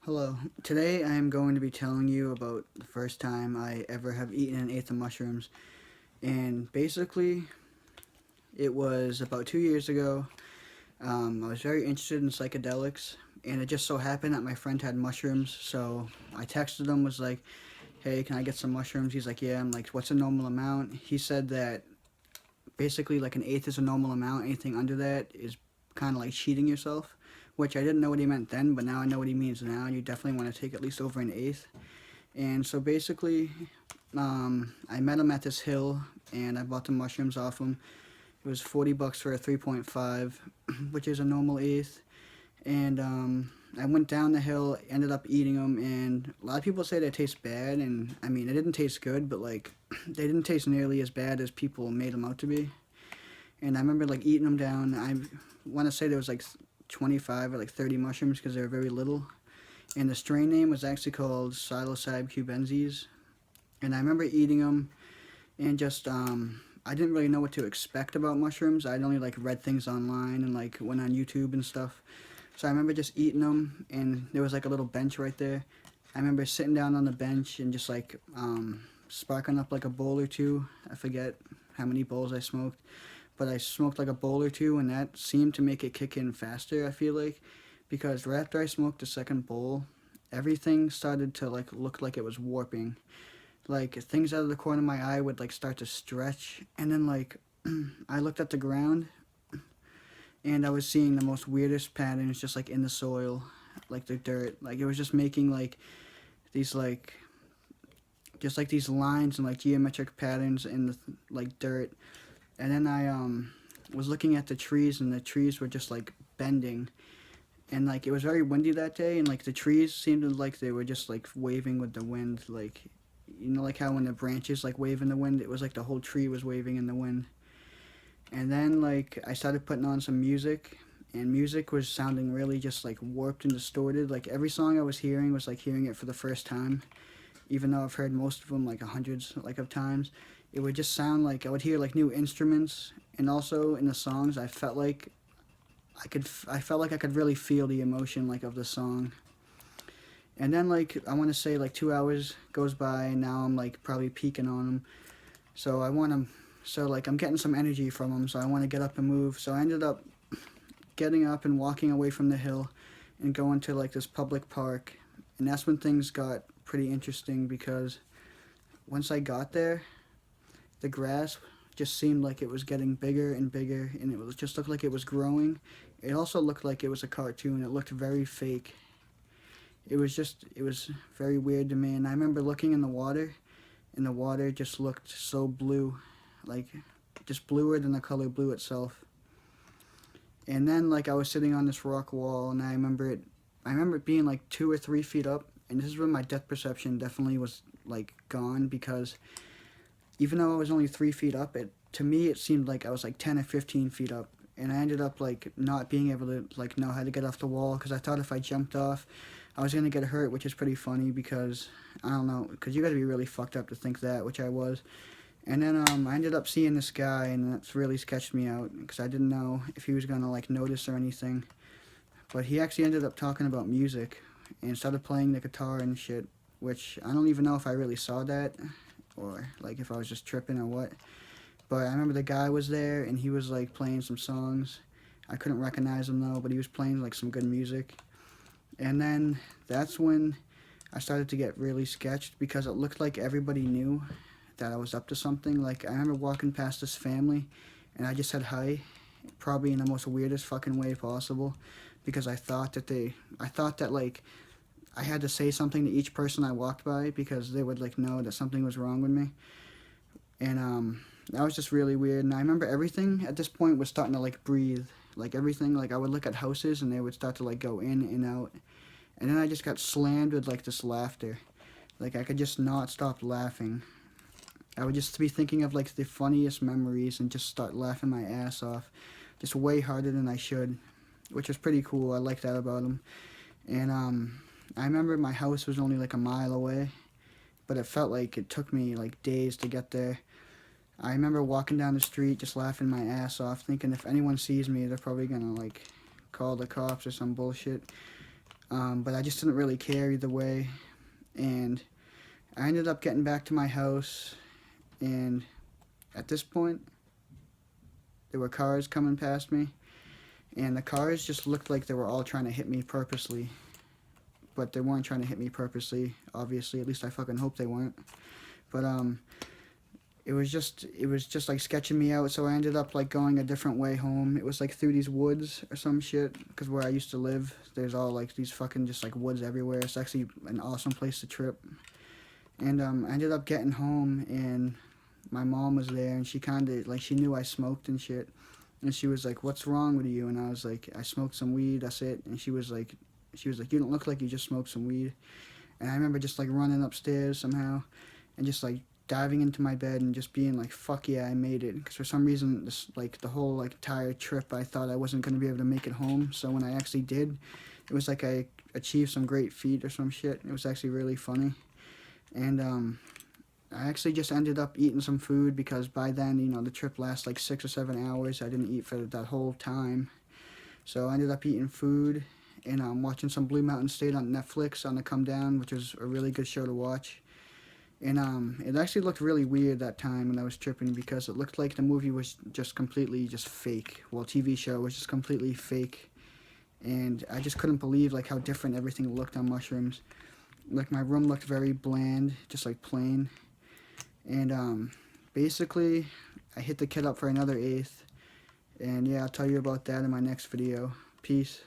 Hello. Today I am going to be telling you about the first time I ever have eaten an eighth of mushrooms. And basically, it was about 2 years ago. I was very interested in psychedelics, and it just so happened that my friend had mushrooms. So I texted him, was like, "Hey, can I get some mushrooms?" He's like, "Yeah." I'm like, "What's a normal amount?" He said that basically like an eighth is a normal amount. Anything under that is kind of like cheating yourself, which I didn't know what he meant then, but now I know what he means now. You definitely want to take at least over an eighth. And so basically, I met him at this hill, and I bought the mushrooms off him. It was $40 for a 3.5, which is a normal eighth. And I went down the hill, ended up eating them, and a lot of people say they taste bad, and I mean, it didn't taste good, but like, they didn't taste nearly as bad as people made them out to be. And I remember like eating them down. I want to say there was like 25 or like 30 mushrooms because they were very little. And the strain name was actually called Psilocybe cubensis. And I remember eating them, and just I didn't really know what to expect about mushrooms. I'd only like read things online and like went on YouTube and stuff. So I remember just eating them, and there was like a little bench right there. I remember sitting down on the bench and just like sparking up like a bowl or two. I forget how many bowls I smoked, but I smoked like a bowl or two, and that seemed to make it kick in faster. I feel like, because right after I smoked the second bowl, everything started to like look like it was warping. Like things out of the corner of my eye would like start to stretch, and then like I looked at the ground, and I was seeing the most weirdest patterns just like in the soil, like the dirt. Like it was just making like these like just like these lines and like geometric patterns in the like dirt. And then I was looking at the trees, and the trees were just like bending, and like it was very windy that day, and like the trees seemed like they were just like waving with the wind, like like how when the branches like wave in the wind, it was like the whole tree was waving in the wind. And then like I started putting on some music, and music was sounding really just like warped and distorted. Like every song I was hearing was like hearing it for the first time, even though I've heard most of them like hundreds like of times. It would just sound like I would hear like new instruments, and also in the songs I felt like I could really feel the emotion like of the song. And then like I want to say like 2 hours goes by, and now I'm like probably peaking on them. So I want to, so like I'm getting some energy from them. So I want to get up and move. So I ended up getting up and walking away from the hill, and going to like this public park. And that's when things got pretty interesting, because once I got there, the grass just seemed like it was getting bigger and bigger, and it was just looked like it was growing. It also looked like it was a cartoon. It looked very fake. It was very weird to me. And I remember looking in the water, and the water just looked so blue, like just bluer than the color blue itself. And then like I was sitting on this rock wall, and I remember it being like 2 or 3 feet up, and this is when my depth perception definitely was like gone, because even though I was only 3 feet up, it to me it seemed like I was like 10 or 15 feet up. And I ended up like not being able to like know how to get off the wall, because I thought if I jumped off, I was gonna get hurt, which is pretty funny, because I don't know, because you got to be really fucked up to think that, which I was. And then I ended up seeing this guy, and that's really sketched me out, because I didn't know if he was gonna like notice or anything. But he actually ended up talking about music, and started playing the guitar and shit, which I don't even know if I really saw that, or like if I was just tripping or what. But I remember the guy was there, and he was like playing some songs. I couldn't recognize him though, but he was playing like some good music. And then that's when I started to get really sketched, because it looked like everybody knew that I was up to something. Like I remember walking past this family, and I just said hi, probably in the most weirdest fucking way possible, because I thought that like I had to say something to each person I walked by, because they would like know that something was wrong with me. And that was just really weird. And I remember everything at this point was starting to like breathe. Like everything, like I would look at houses, and they would start to like go in and out. And then I just got slammed with like this laughter. Like I could just not stop laughing. I would just be thinking of like the funniest memories, and just start laughing my ass off, just way harder than I should, which was pretty cool. I like that about him. And I remember my house was only like a mile away, but it felt like it took me like days to get there. I remember walking down the street just laughing my ass off, thinking if anyone sees me, they're probably gonna like call the cops or some bullshit. But I just didn't really care either way. And I ended up getting back to my house, and at this point, there were cars coming past me, and the cars just looked like they were all trying to hit me purposely. But they weren't trying to hit me purposely, obviously. At least I fucking hope they weren't. But it was just like sketching me out. So I ended up like going a different way home. It was like through these woods or some shit. Because where I used to live, there's all like these fucking just like woods everywhere. It's actually an awesome place to trip. And I ended up getting home, and my mom was there, and she kind of like, she knew I smoked and shit. And she was like, "What's wrong with you?" And I was like, "I smoked some weed, that's it." And she was like, "You don't look like you just smoked some weed." And I remember just like running upstairs somehow, and just like diving into my bed and just being like, "Fuck yeah, I made it." Because for some reason, this like the whole like entire trip, I thought I wasn't gonna be able to make it home. So when I actually did, it was like I achieved some great feat or some shit. It was actually really funny. And I actually just ended up eating some food, because by then, you know, the trip lasts like 6 or 7 hours. I didn't eat for that whole time. So I ended up eating food, and watching some Blue Mountain State on Netflix on the come down, which was a really good show to watch. And it actually looked really weird that time when I was tripping, because it looked like the movie was just completely just fake. Well, TV show was just completely fake. And I just couldn't believe like how different everything looked on mushrooms. Like my room looked very bland, just like plain. And basically, I hit the kid up for another eighth. And yeah, I'll tell you about that in my next video. Peace.